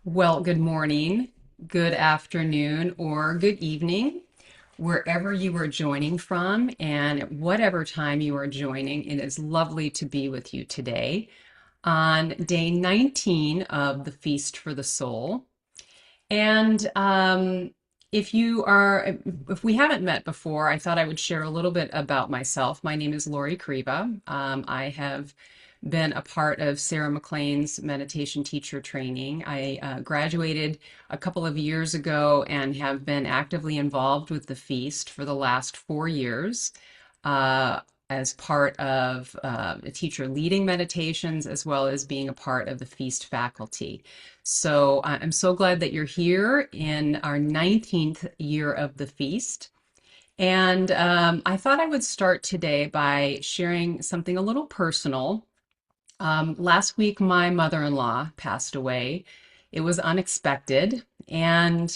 Well, good morning, good afternoon, or good evening, wherever you are joining from, and at whatever time you are joining. It is lovely to be with you today on day 19 of the Feast for the Soul. And if we haven't met before, I thought I would share a little bit about myself. My name is Lauri Kriva. I have been a part of Sarah McLean's meditation teacher training. I graduated a couple of years ago and have been actively involved with the Feast for the last 4 years. Uh, as part of a teacher leading meditations, as well as being a part of the Feast faculty. So I'm so glad that you're here in our 19th year of the Feast. And I thought I would start today by sharing something a little personal. Last week, my mother-in-law passed away. It was unexpected. And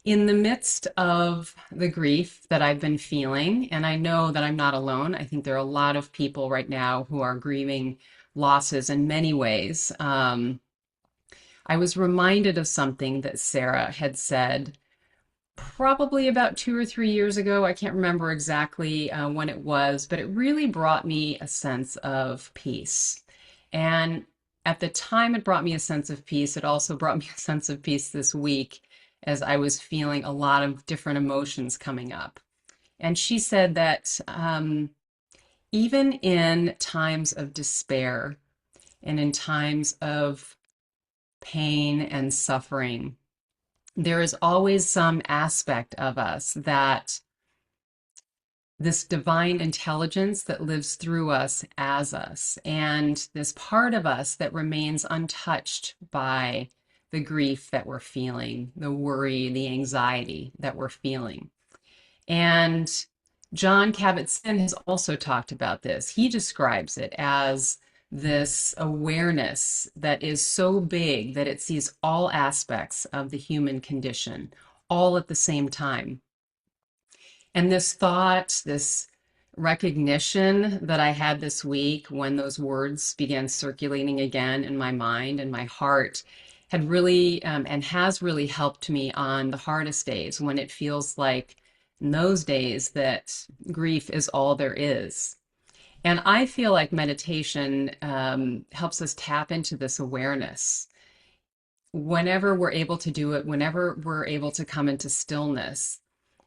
in the midst of the grief that I've been feeling, and I know that I'm not alone, I think there are a lot of people right now who are grieving losses in many ways. I was reminded of something that Sarah had said probably about 2 or 3 years ago. I can't remember exactly when it was, but it really brought me a sense of peace. And at the time, it brought me a sense of peace. It also brought me a sense of peace this week as I was feeling a lot of different emotions coming up. And she said that even in times of despair and in times of pain and suffering, there is always some aspect of us that this divine intelligence that lives through us as us, and this part of us that remains untouched by the grief that we're feeling, the worry, the anxiety that we're feeling. And John Kabat-Zinn has also talked about this. He describes it as this awareness that is so big that it sees all aspects of the human condition all at the same time. And this thought, this recognition that I had this week when those words began circulating again in my mind and my heart had really and has really helped me on the hardest days when it feels like in those days that grief is all there is. And I feel like meditation helps us tap into this awareness. Whenever we're able to do it, whenever we're able to come into stillness.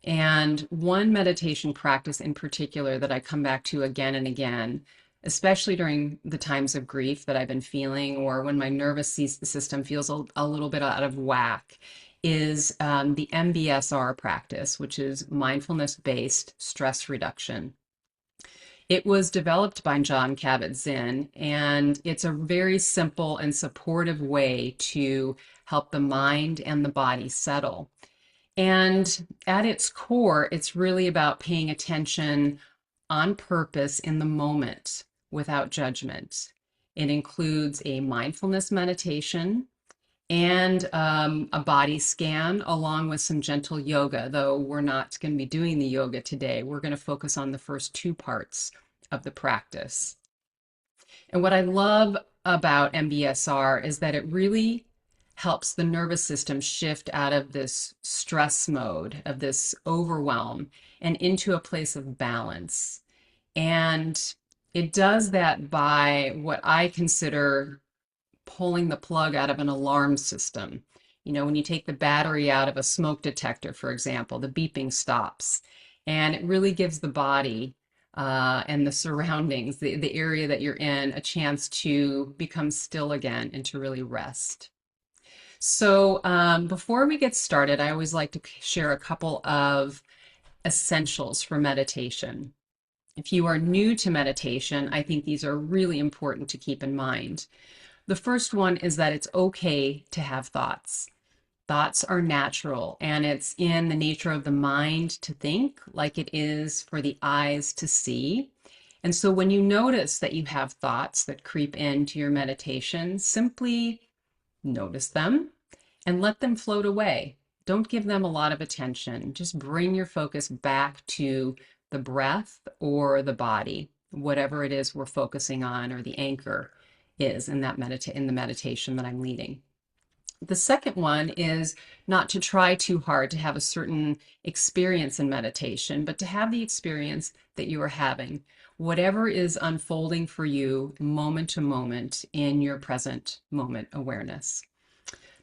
And one meditation practice in particular that I come back to again and again, especially during the times of grief that I've been feeling, or when my nervous system feels a little bit out of whack, is the MBSR practice, which is mindfulness-based stress reduction. It was developed by John Kabat-Zinn, and it's a very simple and supportive way to help the mind and the body settle. And at its core, it's really about paying attention on purpose in the moment without judgment. It includes a mindfulness meditation and a body scan along with some gentle yoga, though we're not going to be doing the yoga today. We're going to focus on the first two parts of the practice. And what I love about MBSR is that it really helps the nervous system shift out of this stress mode, of this overwhelm, and into a place of balance. And it does that by what I consider pulling the plug out of an alarm system. You know, when you take the battery out of a smoke detector, for example, the beeping stops. And it really gives the body and the surroundings, the area that you're in, a chance to become still again and to really rest. So before we get started, I always like to share a couple of essentials for meditation. If you are new to meditation, I think these are really important to keep in mind. The first one is that it's okay to have thoughts. Thoughts are natural, and it's in the nature of the mind to think like it is for the eyes to see. And so when you notice that you have thoughts that creep into your meditation, simply notice them and let them float away. Don't give them a lot of attention. Just bring your focus back to the breath or the body, whatever it is we're focusing on or the anchor is in that in the meditation that I'm leading. The second one is not to try too hard to have a certain experience in meditation, but to have the experience that you are having, whatever is unfolding for you moment to moment in your present moment awareness.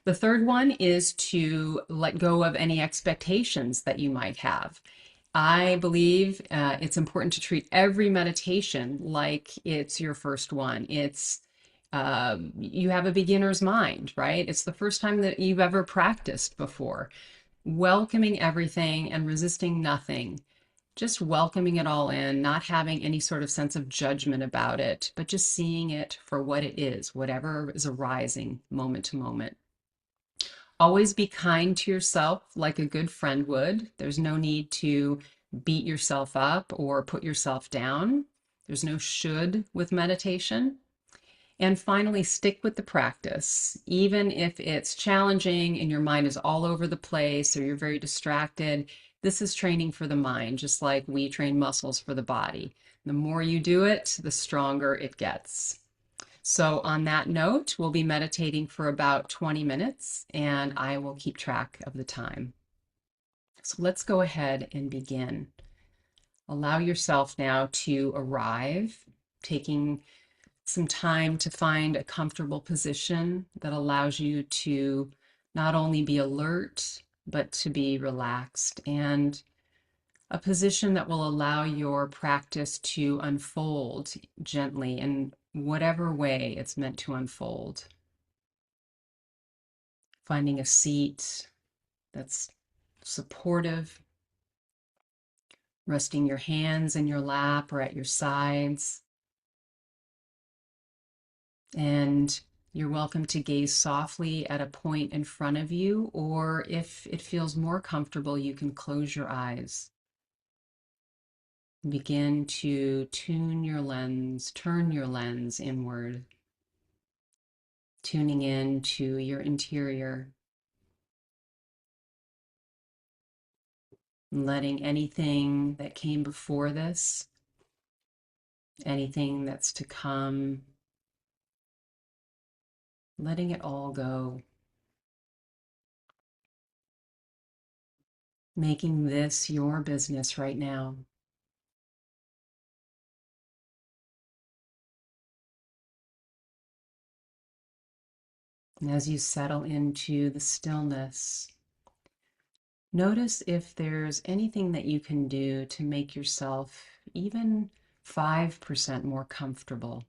The third one is to let go of any expectations that you might have. I believe it's important to treat every meditation like it's your first one. You have a beginner's mind, right? It's the first time that you've ever practiced before. Welcoming everything and resisting nothing. Just welcoming it all in, not having any sort of sense of judgment about it, but just seeing it for what it is, whatever is arising moment to moment. Always be kind to yourself like a good friend would. There's no need to beat yourself up or put yourself down. There's no should with meditation. And finally, stick with the practice. Even if it's challenging and your mind is all over the place or you're very distracted, this is training for the mind, just like we train muscles for the body. The more you do it, the stronger it gets. So on that note, we'll be meditating for about 20 minutes and I will keep track of the time. So let's go ahead and begin. Allow yourself now to arrive, taking some time to find a comfortable position that allows you to not only be alert, but to be relaxed, and a position that will allow your practice to unfold gently in whatever way it's meant to unfold. Finding a seat that's supportive, resting your hands in your lap or at your sides. And you're welcome to gaze softly at a point in front of you, or if it feels more comfortable, you can close your eyes. Begin to turn your lens inward, tuning in to your interior, letting anything that came before this, anything that's to come, letting it all go. Making this your business right now. And as you settle into the stillness, notice if there's anything that you can do to make yourself even 5% more comfortable.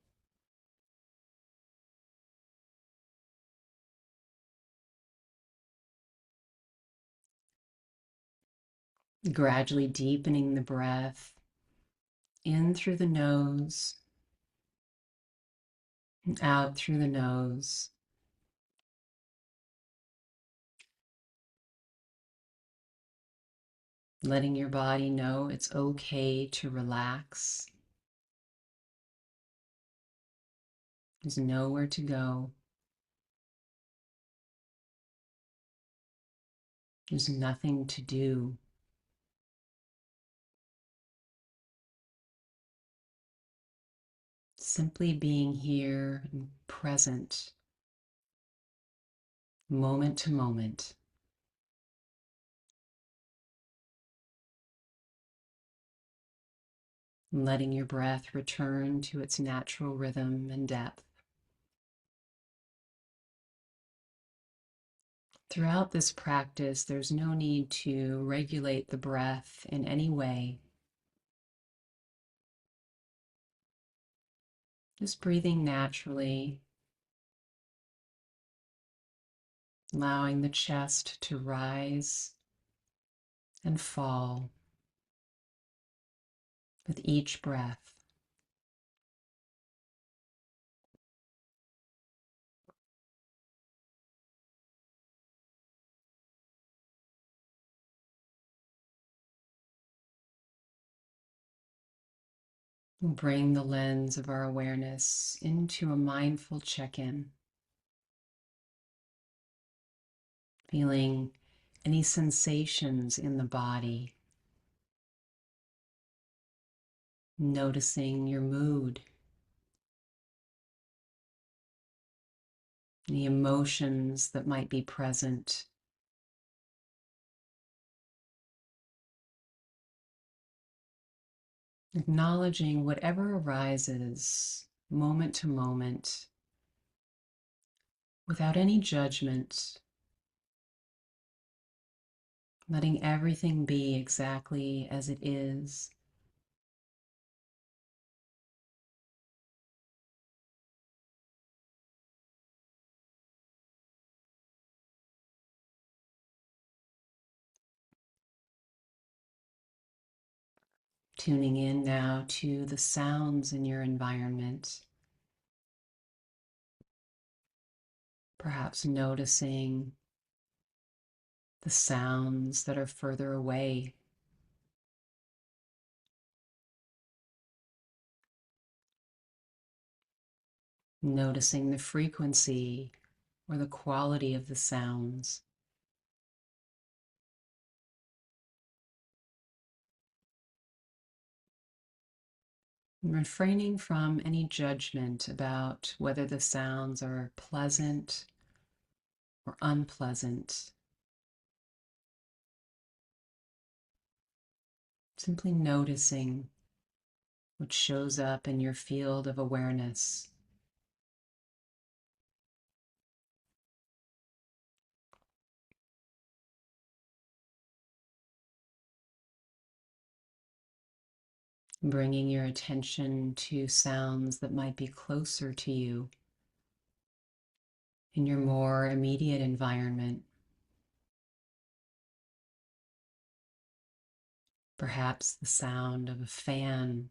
Gradually deepening the breath in through the nose and out through the nose. Letting your body know it's okay to relax. There's nowhere to go. There's nothing to do. Simply being here and present, moment to moment. Letting your breath return to its natural rhythm and depth. Throughout this practice, there's no need to regulate the breath in any way. Just breathing naturally, allowing the chest to rise and fall with each breath. We'll bring the lens of our awareness into a mindful check-in, feeling any sensations in the body, noticing your mood, the emotions that might be present. Acknowledging whatever arises moment to moment without any judgment, letting everything be exactly as it is. Tuning in now to the sounds in your environment, perhaps noticing the sounds that are further away. Noticing the frequency or the quality of the sounds. Refraining from any judgment about whether the sounds are pleasant or unpleasant. Simply noticing what shows up in your field of awareness. Bringing your attention to sounds that might be closer to you in your more immediate environment. Perhaps the sound of a fan,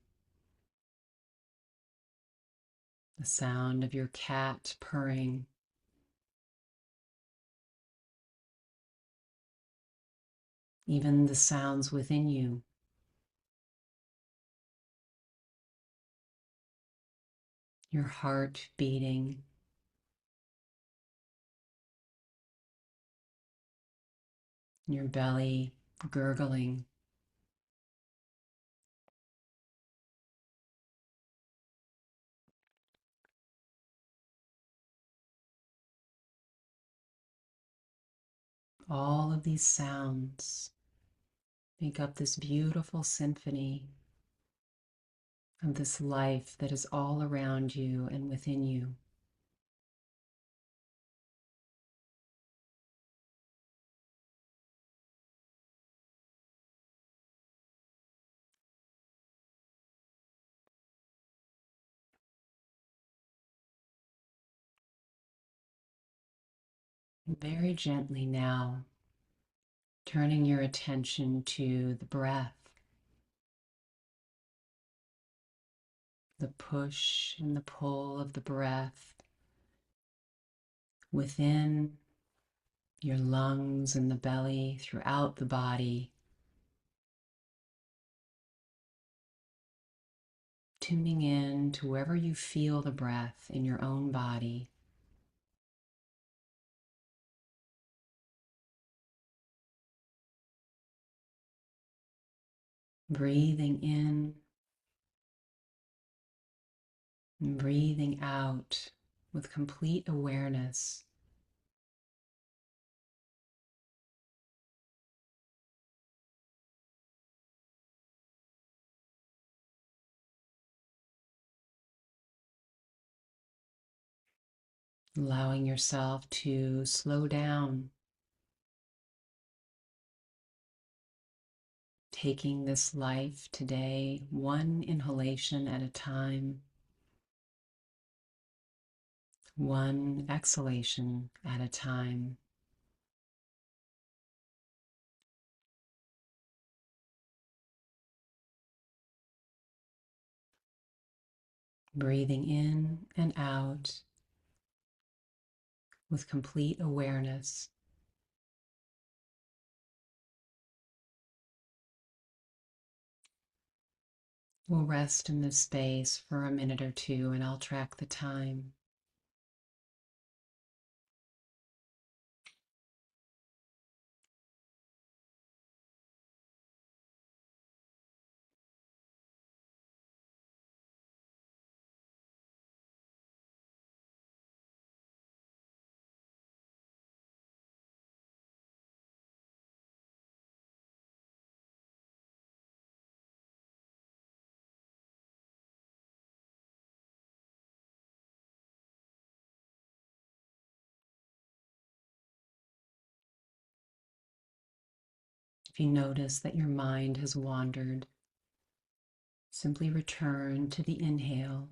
the sound of your cat purring, even the sounds within you. Your heart beating, your belly gurgling. All of these sounds make up this beautiful symphony of this life that is all around you and within you. Very gently now, turning your attention to the breath, the push and the pull of the breath within your lungs and the belly, throughout the body, tuning in to wherever you feel the breath in your own body. Breathing in and breathing out with complete awareness. Allowing yourself to slow down, taking this life today one inhalation at a time, one exhalation at a time. Breathing in and out with complete awareness. We'll rest in this space for a minute or two and I'll track the time. If you notice that your mind has wandered, simply return to the inhale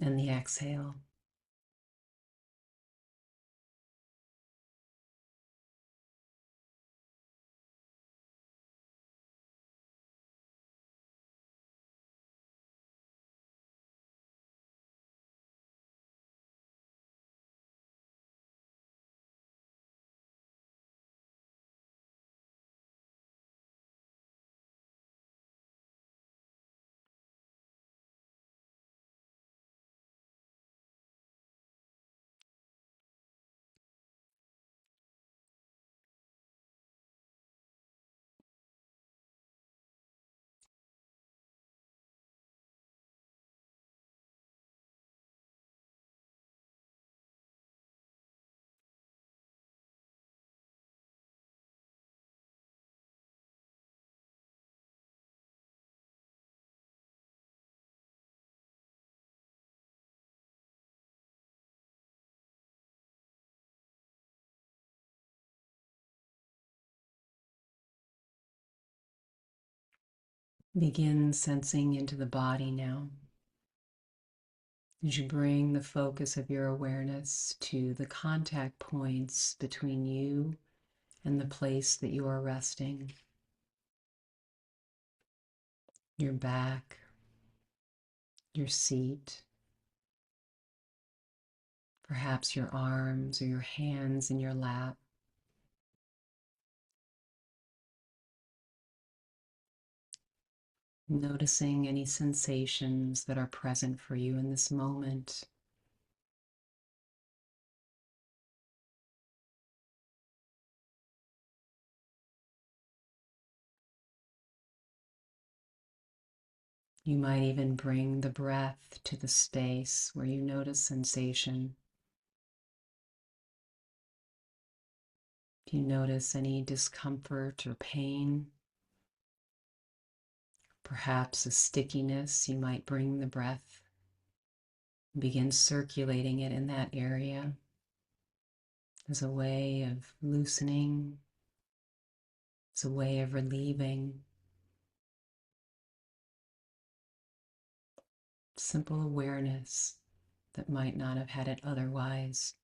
and the exhale. Begin sensing into the body now as you bring the focus of your awareness to the contact points between you and the place that you are resting. Your back, your seat, perhaps your arms or your hands in your lap. Noticing any sensations that are present for you in this moment. You might even bring the breath to the space where you notice sensation. If you notice any discomfort or pain, perhaps a stickiness, you might bring the breath and begin circulating it in that area as a way of loosening, as a way of relieving. Simple awareness that might not have had it otherwise.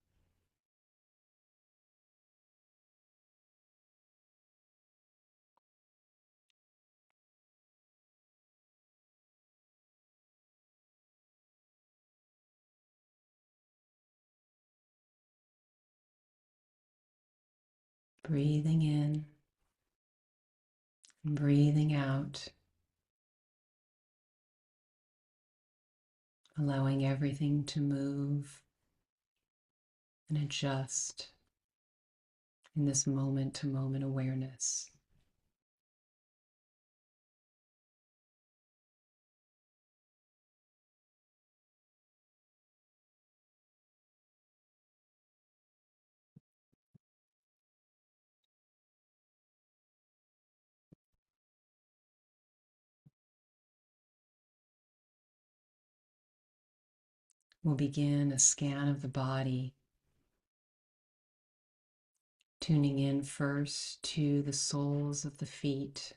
Breathing in and breathing out, allowing everything to move and adjust in this moment-to-moment awareness. We'll begin a scan of the body, tuning in first to the soles of the feet,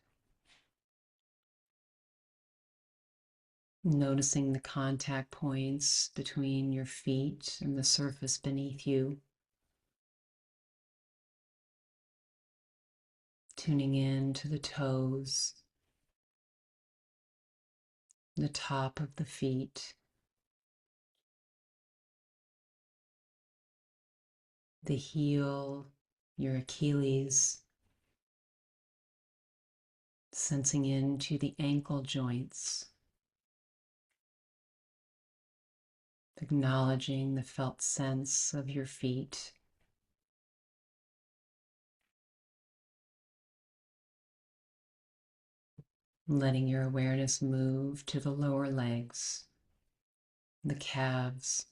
noticing the contact points between your feet and the surface beneath you, tuning in to the toes, the top of the feet, the heel, your Achilles, sensing into the ankle joints, acknowledging the felt sense of your feet, letting your awareness move to the lower legs, the calves,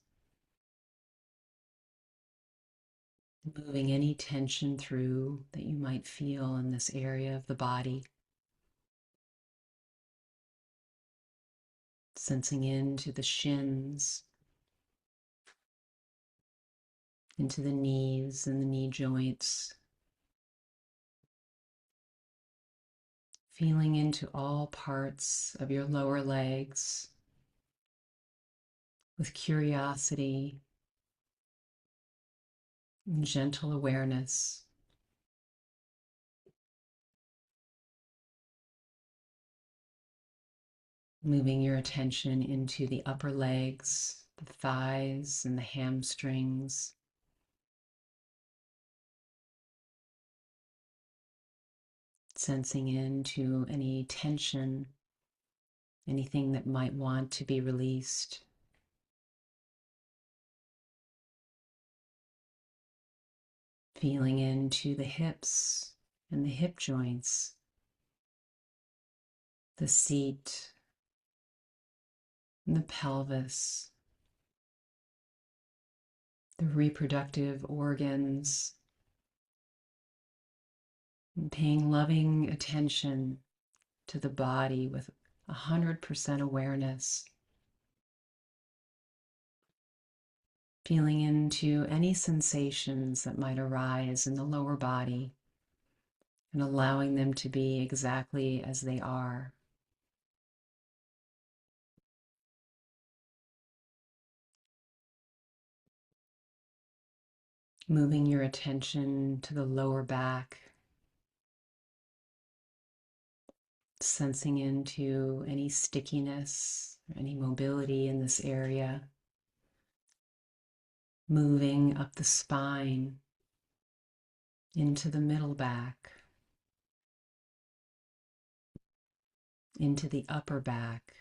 moving any tension through that you might feel in this area of the body, sensing into the shins, into the knees and the knee joints, feeling into all parts of your lower legs with curiosity and gentle awareness. Moving your attention into the upper legs, the thighs, and the hamstrings. Sensing into any tension, anything that might want to be released. Feeling into the hips and the hip joints, the seat and the pelvis, the reproductive organs, and paying loving attention to the body with 100% awareness. Feeling into any sensations that might arise in the lower body and allowing them to be exactly as they are. Moving your attention to the lower back, sensing into any stickiness, or any mobility in this area. Moving up the spine, into the middle back, into the upper back.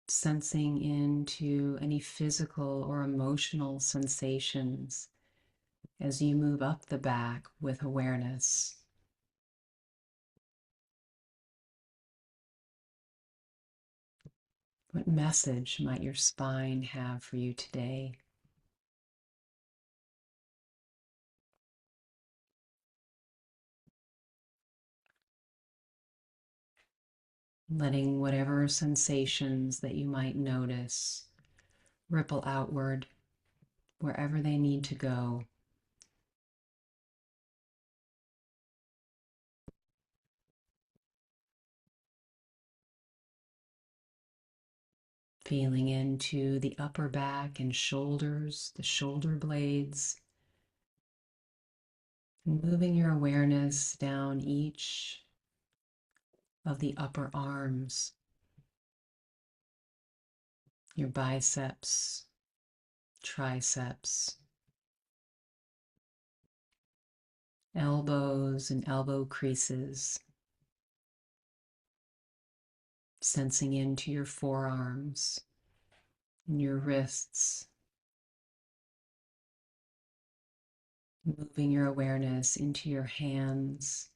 Sensing into any physical or emotional sensations as you move up the back with awareness. What message might your spine have for you today? Letting whatever sensations that you might notice ripple outward wherever they need to go. Feeling into the upper back and shoulders, the shoulder blades. Moving your awareness down each of the upper arms, your biceps, triceps, elbows and elbow creases. Sensing into your forearms and your wrists. Moving your awareness into your hands,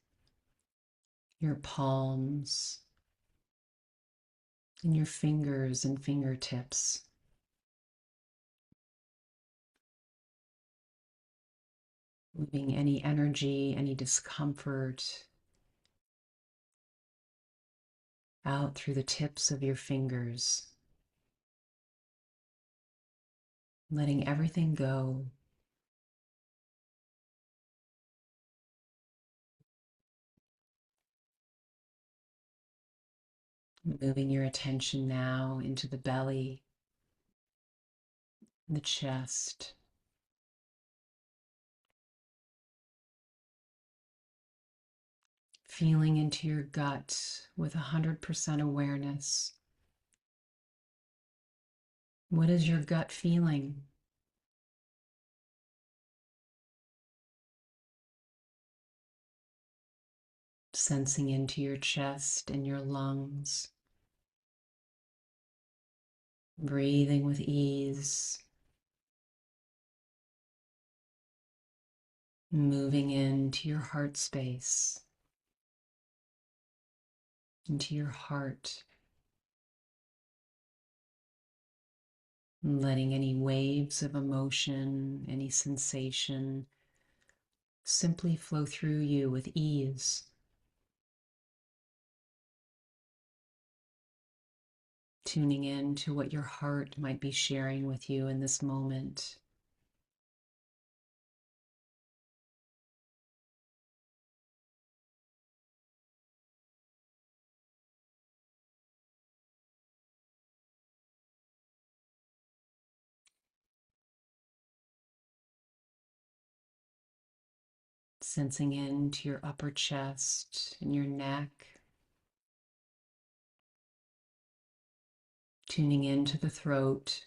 your palms, and your fingers and fingertips. Moving any energy, any discomfort out through the tips of your fingers. Letting everything go. Moving your attention now into the belly, the chest. Feeling into your gut with 100% awareness. What is your gut feeling? Sensing into your chest and your lungs. Breathing with ease. Moving into your heart space, into your heart. Letting any waves of emotion, any sensation simply flow through you with ease. Tuning in to what your heart might be sharing with you in this moment. Sensing into your upper chest and your neck, tuning into the throat.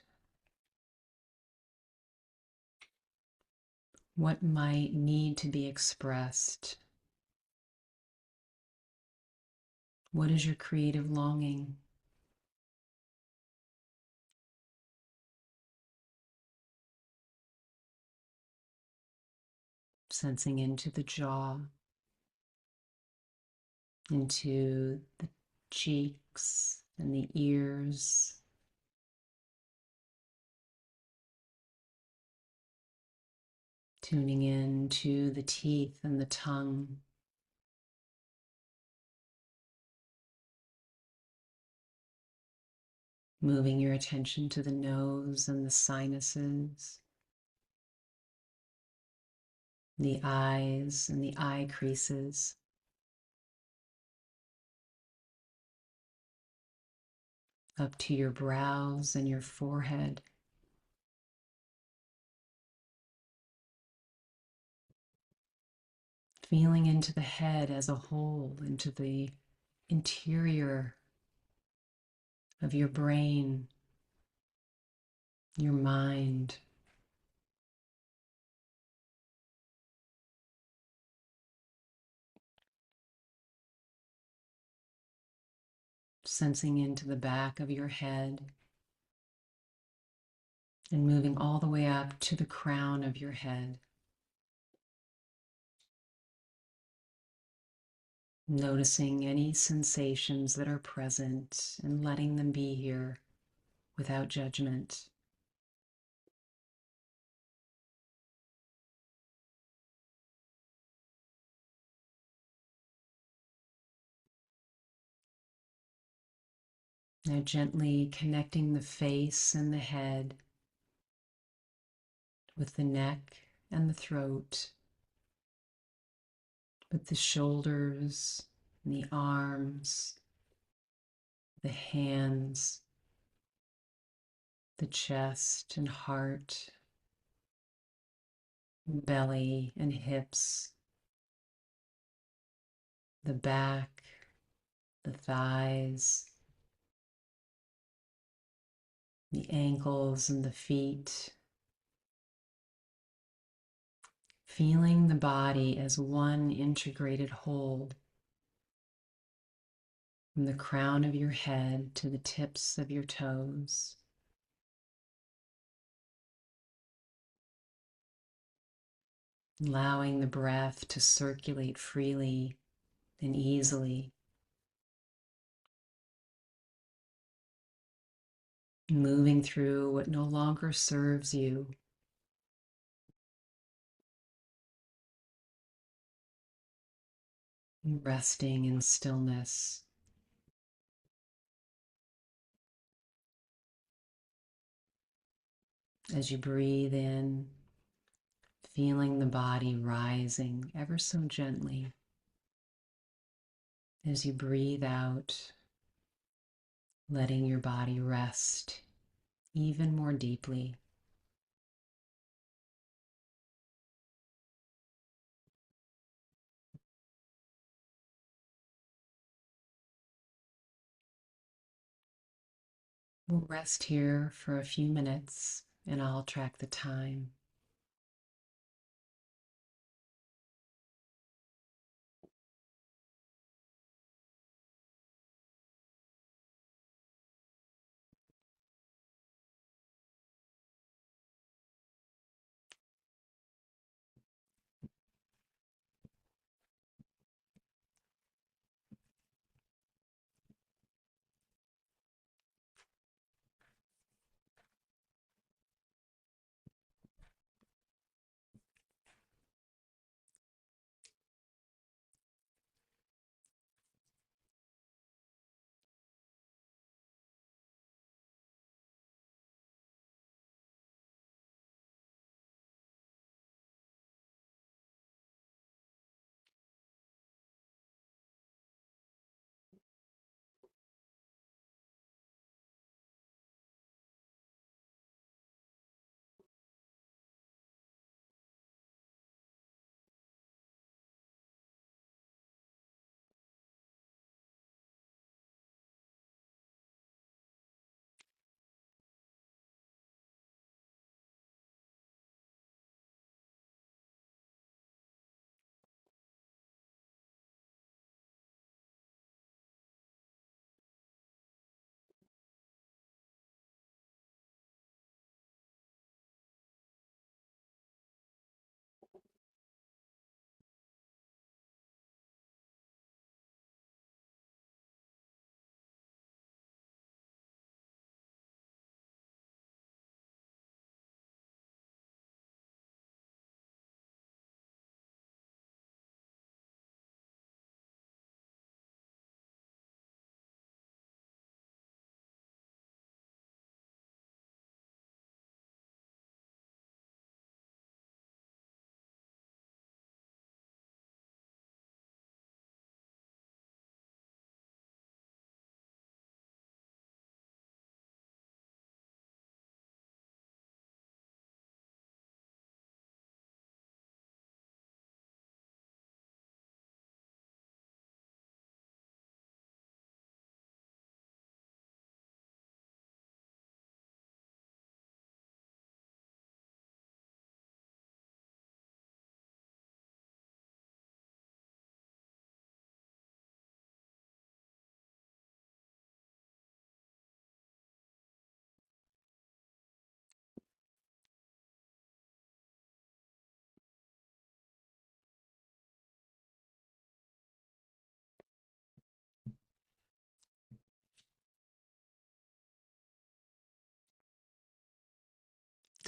What might need to be expressed? What is your creative longing? Sensing into the jaw, into the cheeks and the ears, tuning in to the teeth and the tongue, moving your attention to the nose and the sinuses, the eyes and the eye creases, up to your brows and your forehead. Feeling into the head as a whole, into the interior of your brain, your mind. Sensing into the back of your head and moving all the way up to the crown of your head. Noticing any sensations that are present and letting them be here without judgment. Now gently connecting the face and the head with the neck and the throat, with the shoulders and the arms, the hands, the chest and heart, belly and hips, the back, the thighs, the ankles and the feet. Feeling the body as one integrated whole, from the crown of your head to the tips of your toes. Allowing the breath to circulate freely and easily. Moving through what no longer serves you. Resting in stillness. As you breathe in, feeling the body rising ever so gently. As you breathe out, letting your body rest even more deeply. We'll rest here for a few minutes and I'll track the time.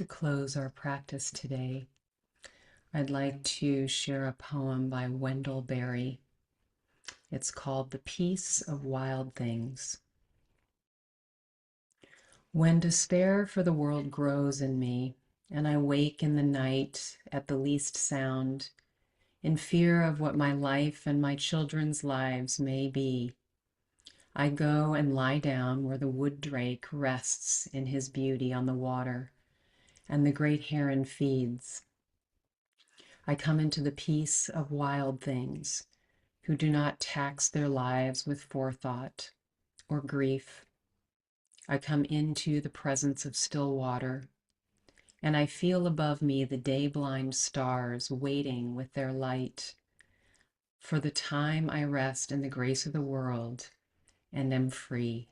To close our practice today, I'd like to share a poem by Wendell Berry. It's called The Peace of Wild Things. When despair for the world grows in me, and I wake in the night at the least sound, in fear of what my life and my children's lives may be, I go and lie down where the wood drake rests in his beauty on the water, and the great heron feeds. I come into the peace of wild things, who do not tax their lives with forethought or grief. I come into the presence of still water, and I feel above me the day-blind stars waiting with their light for the time I rest in the grace of the world and am free.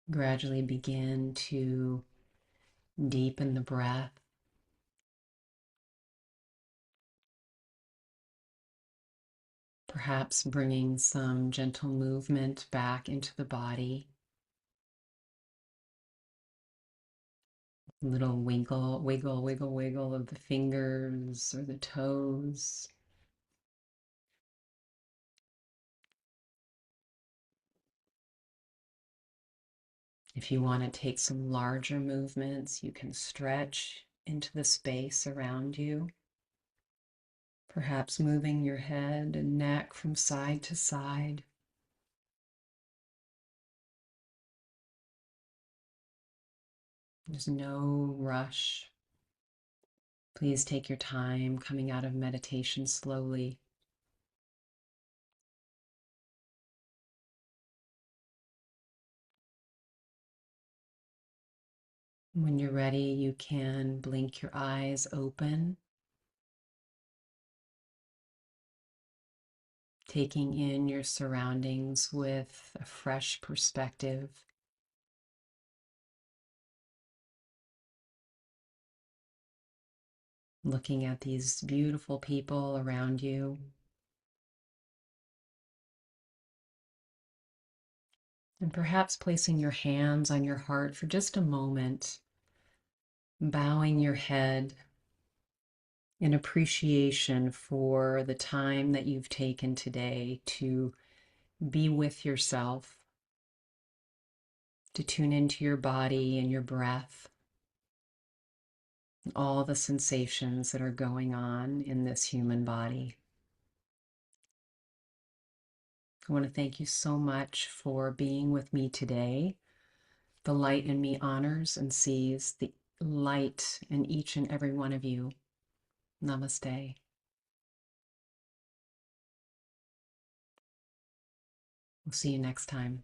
Gradually begin to deepen the breath. Perhaps bringing some gentle movement back into the body. Little wiggle, wiggle, wiggle, wiggle of the fingers or the toes. If you want to take some larger movements, you can stretch into the space around you. Perhaps moving your head and neck from side to side. There's no rush. Please take your time coming out of meditation slowly. When you're ready, you can blink your eyes open, taking in your surroundings with a fresh perspective. Looking at these beautiful people around you. And perhaps placing your hands on your heart for just a moment, bowing your head in appreciation for the time that you've taken today to be with yourself, to tune into your body and your breath, and all the sensations that are going on in this human body. I want to thank you so much for being with me today. The light in me honors and sees the light in each and every one of you. Namaste. We'll see you next time.